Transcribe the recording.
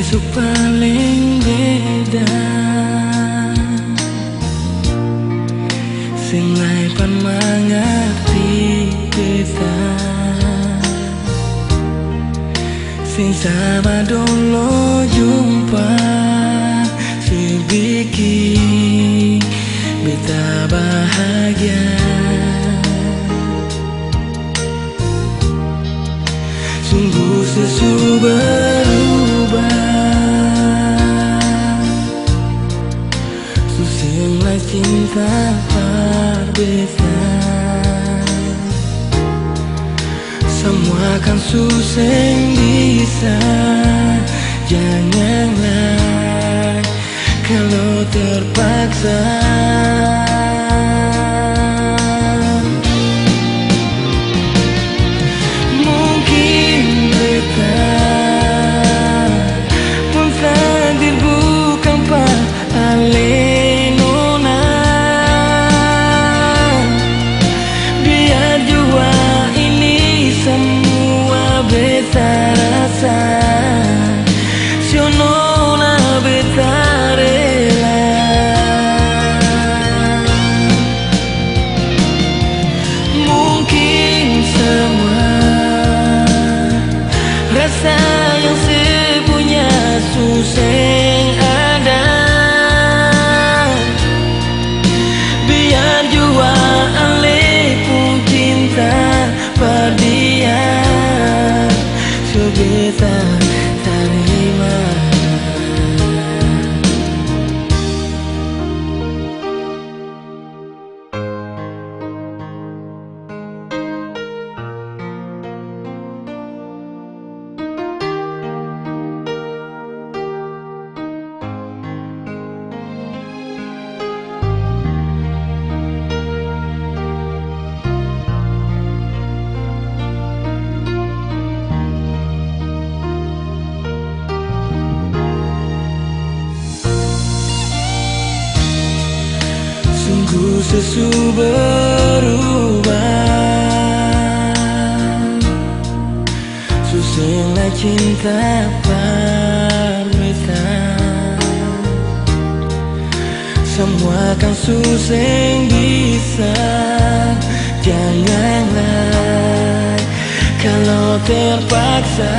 besok paling beda. Sing lain pan mangerti beta, sing sama dulu jumpa, si bikin beta bahagia. Sungguh sesu berubah, susahlah cinta berbeda. Semua kan susah bisa, janganlah kalau terpaksa. Yang sepunya susah ada, biar jua alih pun cinta pada dia, so beta terima. Sungguh sesu berubah, susahlah cinta berbeda. Semua kan susah bisa, janganlah kalau terpaksa.